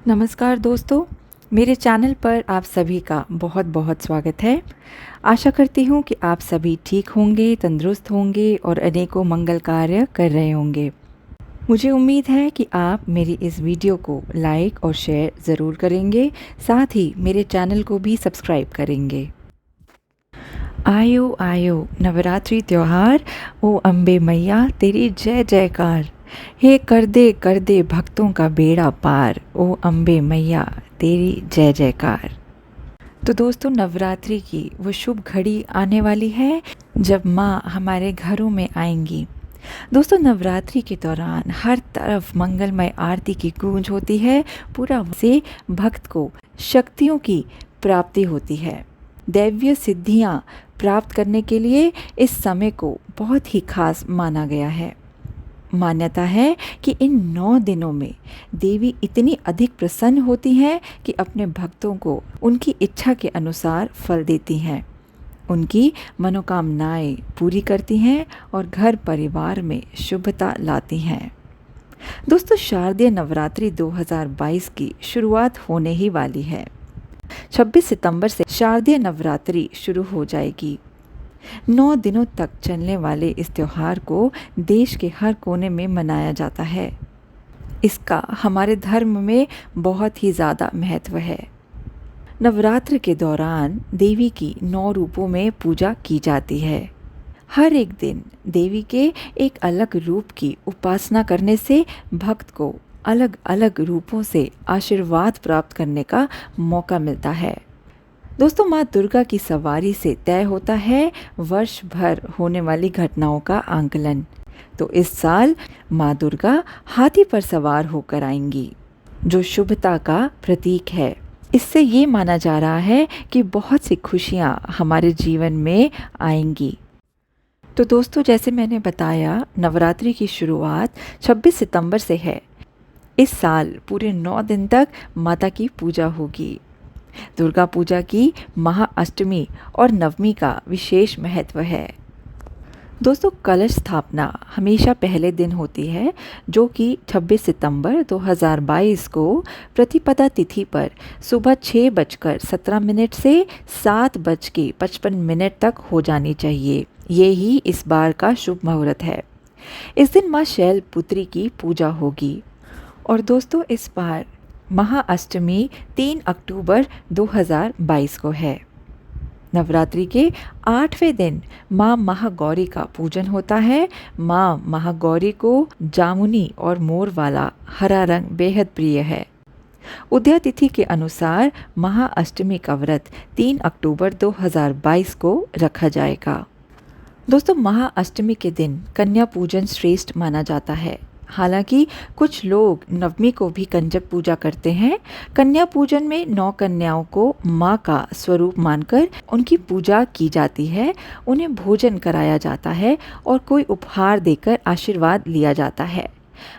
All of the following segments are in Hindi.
नमस्कार दोस्तों, मेरे चैनल पर आप सभी का बहुत बहुत स्वागत है। आशा करती हूँ कि आप सभी ठीक होंगे, तंदुरुस्त होंगे और अनेकों मंगल कार्य कर रहे होंगे। मुझे उम्मीद है कि आप मेरी इस वीडियो को लाइक और शेयर ज़रूर करेंगे, साथ ही मेरे चैनल को भी सब्सक्राइब करेंगे। आयो आयो नवरात्रि त्योहार, ओ अम्बे मैया तेरी जय जयकार। हे कर दे भक्तों का बेड़ा पार, ओ अम्बे मैया तेरी जय जयकार। तो दोस्तों, नवरात्रि की वो शुभ घड़ी आने वाली है जब माँ हमारे घरों में आएंगी। दोस्तों, नवरात्रि के दौरान हर तरफ मंगलमय आरती की गूंज होती है। पूरा से भक्त को शक्तियों की प्राप्ति होती है। दैवीय सिद्धियां प्राप्त करने के लिए इस समय को बहुत ही खास माना गया है। मान्यता है कि इन 9 दिनों में देवी इतनी अधिक प्रसन्न होती हैं कि अपने भक्तों को उनकी इच्छा के अनुसार फल देती हैं, उनकी मनोकामनाएं पूरी करती हैं और घर परिवार में शुभता लाती हैं। दोस्तों, शारदीय नवरात्रि 2022 की शुरुआत होने ही वाली है। 26 सितंबर से शारदीय नवरात्रि शुरू हो जाएगी। 9 दिनों तक चलने वाले इस त्योहार को देश के हर कोने में मनाया जाता है। इसका हमारे धर्म में बहुत ही ज़्यादा महत्व है। नवरात्र के दौरान देवी की 9 रूपों में पूजा की जाती है। हर एक दिन देवी के एक अलग रूप की उपासना करने से भक्त को अलग अलग रूपों से आशीर्वाद प्राप्त करने का मौका मिलता है। दोस्तों, माँ दुर्गा की सवारी से तय होता है वर्ष भर होने वाली घटनाओं का आंकलन। तो इस साल माँ दुर्गा हाथी पर सवार होकर आएंगी, जो शुभता का प्रतीक है। इससे ये माना जा रहा है कि बहुत सी खुशियाँ हमारे जीवन में आएंगी। तो दोस्तों, जैसे मैंने बताया, नवरात्रि की शुरुआत 26 सितंबर से है। इस साल पूरे 9 दिन तक माता की पूजा होगी। दुर्गा पूजा की महाअष्टमी और नवमी का विशेष महत्व है। दोस्तों, कलश स्थापना हमेशा पहले दिन होती है, जो कि 26 सितंबर 2022 को प्रतिपदा तिथि पर सुबह 6:17 से 7:55 तक हो जानी चाहिए। ये ही इस बार का शुभ मुहूर्त है। इस दिन माँ शैलपुत्री की पूजा होगी। और दोस्तों, इस बार महाअष्टमी 3 अक्टूबर 2022 को है। नवरात्रि के 8वें दिन माँ महागौरी का पूजन होता है। माँ महागौरी को जामुनी और मोर वाला हरा रंग बेहद प्रिय है। उदया तिथि के अनुसार महाअष्टमी का व्रत 3 अक्टूबर 2022 को रखा जाएगा। दोस्तों, महाअष्टमी के दिन कन्या पूजन श्रेष्ठ माना जाता है। हालांकि कुछ लोग नवमी को भी कंजक पूजा करते हैं। कन्या पूजन में 9 कन्याओं को माँ का स्वरूप मानकर उनकी पूजा की जाती है, उन्हें भोजन कराया जाता है और कोई उपहार देकर आशीर्वाद लिया जाता है।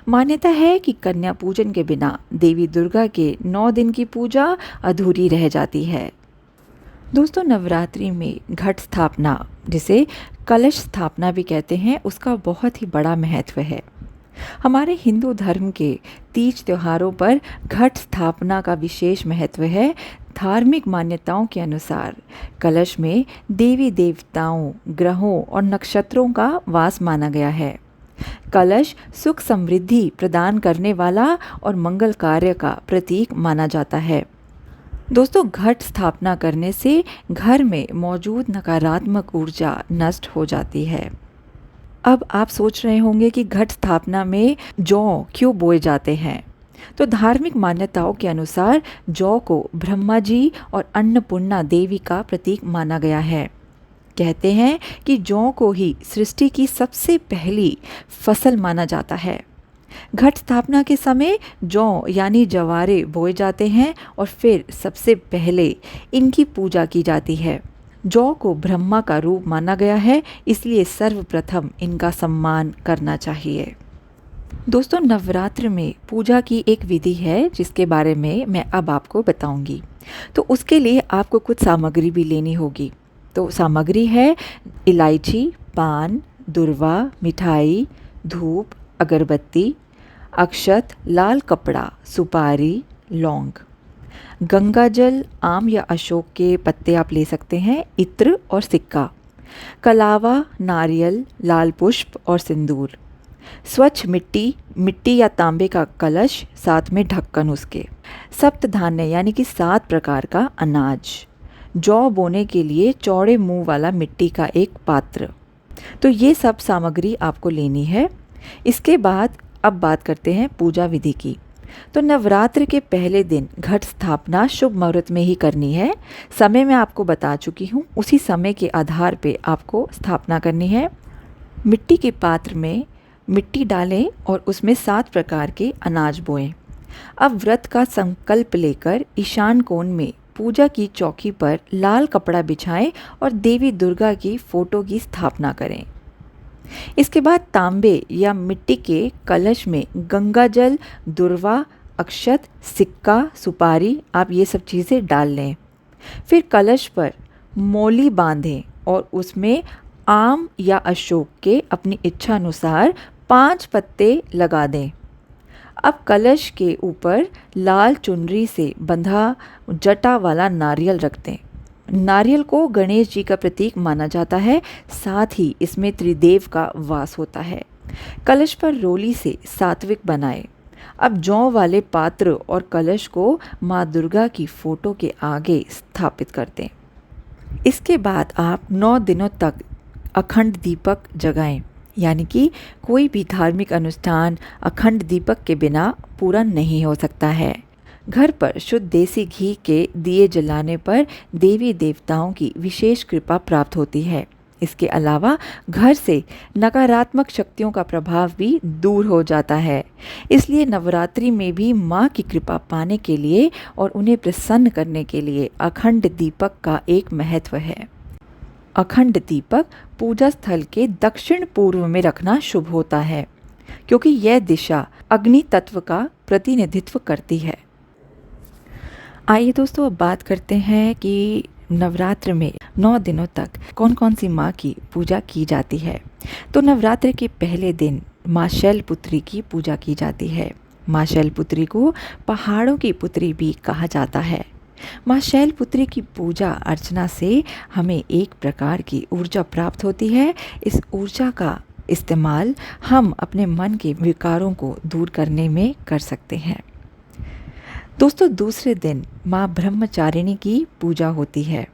मान्यता है कि कन्या पूजन के बिना देवी दुर्गा के 9 दिन की पूजा अधूरी रह जाती है। दोस्तों, नवरात्रि में घट स्थापना, जिसे कलश स्थापना भी कहते हैं, उसका बहुत ही बड़ा महत्व है। हमारे हिंदू धर्म के तीज त्योहारों पर घट स्थापना का विशेष महत्व है। धार्मिक मान्यताओं के अनुसार कलश में देवी देवताओं, ग्रहों और नक्षत्रों का वास माना गया है। कलश सुख समृद्धि प्रदान करने वाला और मंगल कार्य का प्रतीक माना जाता है। दोस्तों, घट स्थापना करने से घर में मौजूद नकारात्मक ऊर्जा नष्ट हो जाती है। अब आप सोच रहे होंगे कि घट स्थापना में जौ क्यों बोए जाते हैं। तो धार्मिक मान्यताओं के अनुसार जौ को ब्रह्मा जी और अन्नपूर्णा देवी का प्रतीक माना गया है। कहते हैं कि जौ को ही सृष्टि की सबसे पहली फसल माना जाता है। घट स्थापना के समय जौ यानी जवारे बोए जाते हैं और फिर सबसे पहले इनकी पूजा की जाती है। जौ को ब्रह्मा का रूप माना गया है, इसलिए सर्वप्रथम इनका सम्मान करना चाहिए। दोस्तों, नवरात्र में पूजा की एक विधि है जिसके बारे में मैं अब आपको बताऊंगी। तो उसके लिए आपको कुछ सामग्री भी लेनी होगी। तो सामग्री है इलायची, पान, दुर्वा, मिठाई, धूप, अगरबत्ती, अक्षत, लाल कपड़ा, सुपारी, लौंग, गंगा जल, आम या अशोक के पत्ते आप ले सकते हैं, इत्र और सिक्का, कलावा, नारियल, लाल पुष्प और सिंदूर, स्वच्छ मिट्टी, मिट्टी या तांबे का कलश, साथ में ढक्कन उसके, सप्त धान्य यानी कि 7 प्रकार का अनाज, जौ बोने के लिए चौड़े मुंह वाला मिट्टी का एक पात्र। तो ये सब सामग्री आपको लेनी है। इसके बाद अब बात करते हैं पूजा विधि की। तो नवरात्र के पहले दिन घट स्थापना शुभ मुहूर्त में ही करनी है। समय मैं आपको बता चुकी हूँ, उसी समय के आधार पे आपको स्थापना करनी है। मिट्टी के पात्र में मिट्टी डालें और उसमें 7 प्रकार के अनाज बोएं। अब व्रत का संकल्प लेकर ईशान कोण में पूजा की चौकी पर लाल कपड़ा बिछाएं और देवी दुर्गा की फोटो की स्थापना करें। इसके बाद तांबे या मिट्टी के कलश में गंगा जल, दुर्वा, अक्षत, सिक्का, सुपारी, आप ये सब चीज़ें डाल लें। फिर कलश पर मौली बांधें और उसमें आम या अशोक के अपनी इच्छा अनुसार 5 पत्ते लगा दें। अब कलश के ऊपर लाल चुनरी से बंधा जटा वाला नारियल रख दें। नारियल को गणेश जी का प्रतीक माना जाता है, साथ ही इसमें त्रिदेव का वास होता है। कलश पर रोली से सात्विक बनाएं। अब जौ वाले पात्र और कलश को माँ दुर्गा की फोटो के आगे स्थापित कर दें। इसके बाद आप 9 दिनों तक अखंड दीपक जगाएं, यानी कि कोई भी धार्मिक अनुष्ठान अखंड दीपक के बिना पूरा नहीं हो सकता है। घर पर शुद्ध देसी घी के दिए जलाने पर देवी देवताओं की विशेष कृपा प्राप्त होती है। इसके अलावा घर से नकारात्मक शक्तियों का प्रभाव भी दूर हो जाता है। इसलिए नवरात्रि में भी माँ की कृपा पाने के लिए और उन्हें प्रसन्न करने के लिए अखंड दीपक का एक महत्व है। अखंड दीपक पूजा स्थल के दक्षिण पूर्व में रखना शुभ होता है, क्योंकि यह दिशा अग्नि तत्व का प्रतिनिधित्व करती है। आइए दोस्तों, अब बात करते हैं कि नवरात्र में 9 दिनों तक कौन कौन सी माँ की पूजा की जाती है। तो नवरात्र के पहले दिन माँ शैलपुत्री की पूजा की जाती है। माँ शैलपुत्री को पहाड़ों की पुत्री भी कहा जाता है। माँ शैलपुत्री की पूजा अर्चना से हमें एक प्रकार की ऊर्जा प्राप्त होती है। इस ऊर्जा का इस्तेमाल हम अपने मन के विकारों को दूर करने में कर सकते हैं। दोस्तों, दूसरे दिन माँ ब्रह्मचारिणी की पूजा होती है।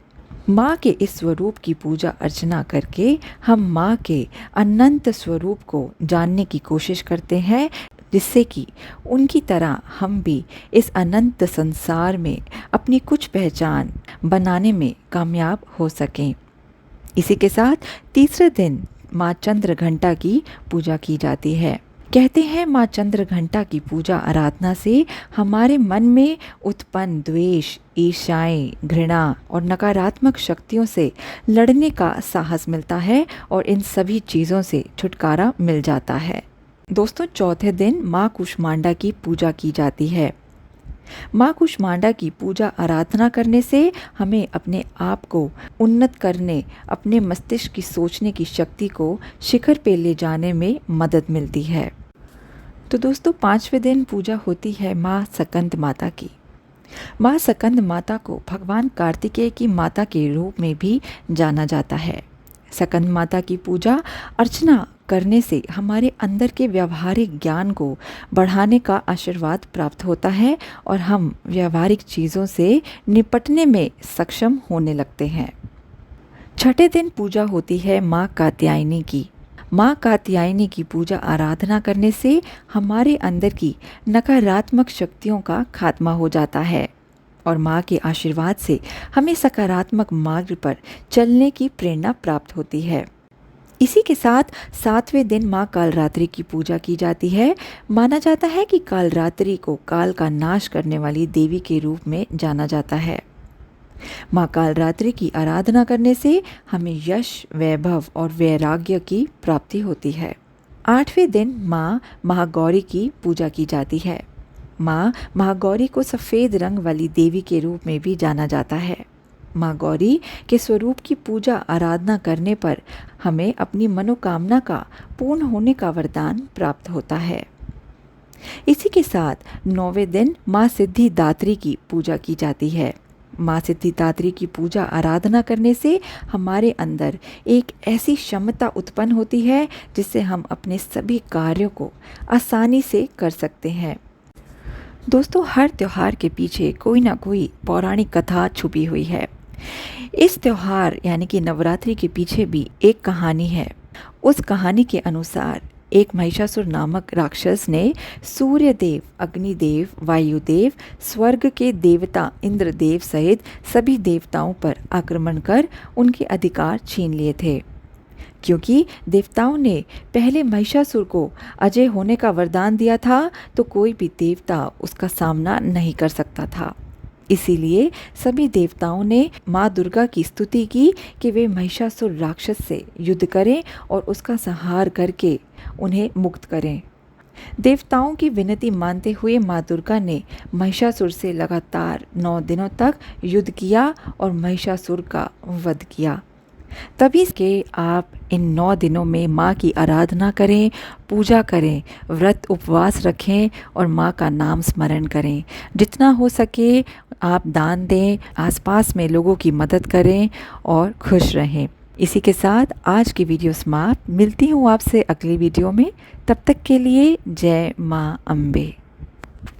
माँ के इस स्वरूप की पूजा अर्चना करके हम माँ के अनंत स्वरूप को जानने की कोशिश करते हैं, जिससे कि उनकी तरह हम भी इस अनंत संसार में अपनी कुछ पहचान बनाने में कामयाब हो सकें। इसी के साथ तीसरे दिन माँ चंद्र घंटा की पूजा की जाती है। कहते हैं माँ चंद्र घंटा की पूजा आराधना से हमारे मन में उत्पन्न द्वेष, ईर्ष्याएं, घृणा और नकारात्मक शक्तियों से लड़ने का साहस मिलता है और इन सभी चीज़ों से छुटकारा मिल जाता है। दोस्तों, चौथे दिन माँ कुष्मांडा की पूजा की जाती है। माँ कुष्मांडा की पूजा आराधना करने से हमें अपने आप को उन्नत करने, अपने मस्तिष्क की सोचने की शक्ति को शिखर पे ले जाने में मदद मिलती है। तो दोस्तों, 5वें दिन पूजा होती है माँ सकंद माता की। माँ सकंद माता को भगवान कार्तिकेय की माता के रूप में भी जाना जाता है। सकंद माता की पूजा अर्चना करने से हमारे अंदर के व्यावहारिक ज्ञान को बढ़ाने का आशीर्वाद प्राप्त होता है और हम व्यावहारिक चीज़ों से निपटने में सक्षम होने लगते हैं। छठे दिन पूजा होती है माँ कात्यायनी की। माँ कात्यायनी की पूजा आराधना करने से हमारे अंदर की नकारात्मक शक्तियों का खात्मा हो जाता है और माँ के आशीर्वाद से हमें सकारात्मक मार्ग पर चलने की प्रेरणा प्राप्त होती है। इसी के साथ 7वें दिन माँ कालरात्रि की पूजा की जाती है। माना जाता है कि कालरात्रि को काल का नाश करने वाली देवी के रूप में जाना जाता है। माँ कालरात्रि की आराधना करने से हमें यश, वैभव और वैराग्य की प्राप्ति होती है। 8वें दिन माँ महागौरी की पूजा की जाती है। माँ महागौरी को सफ़ेद रंग वाली देवी के रूप में भी जाना जाता है। माँ गौरी के स्वरूप की पूजा आराधना करने पर हमें अपनी मनोकामना का पूर्ण होने का वरदान प्राप्त होता है। इसी के साथ 9वें दिन माँ सिद्धिदात्री की पूजा की जाती है। माँ सिद्धिदात्री की पूजा आराधना करने से हमारे अंदर एक ऐसी क्षमता उत्पन्न होती है जिससे हम अपने सभी कार्यों को आसानी से कर सकते हैं। दोस्तों, हर त्यौहार के पीछे कोई ना कोई पौराणिक कथा छुपी हुई है। इस त्यौहार यानी कि नवरात्रि के पीछे भी एक कहानी है। उस कहानी के अनुसार एक महिषासुर नामक राक्षस ने सूर्यदेव, अग्निदेव, वायुदेव, स्वर्ग के देवता इंद्रदेव सहित सभी देवताओं पर आक्रमण कर उनके अधिकार छीन लिए थे। क्योंकि देवताओं ने पहले महिषासुर को अजय होने का वरदान दिया था, तो कोई भी देवता उसका सामना नहीं कर सकता था। इसीलिए सभी देवताओं ने माँ दुर्गा की स्तुति की कि वे महिषासुर राक्षस से युद्ध करें और उसका संहार करके उन्हें मुक्त करें। देवताओं की विनती मानते हुए माँ दुर्गा ने महिषासुर से लगातार 9 दिनों तक युद्ध किया और महिषासुर का वध किया। तभी के आप इन 9 दिनों में माँ की आराधना करें, पूजा करें, व्रत उपवास रखें और माँ का नाम स्मरण करें। जितना हो सके आप दान दें, आसपास में लोगों की मदद करें और खुश रहें। इसी के साथ आज की वीडियो समाप्त। मिलती हूँ आपसे अगली वीडियो में। तब तक के लिए जय माँ अम्बे।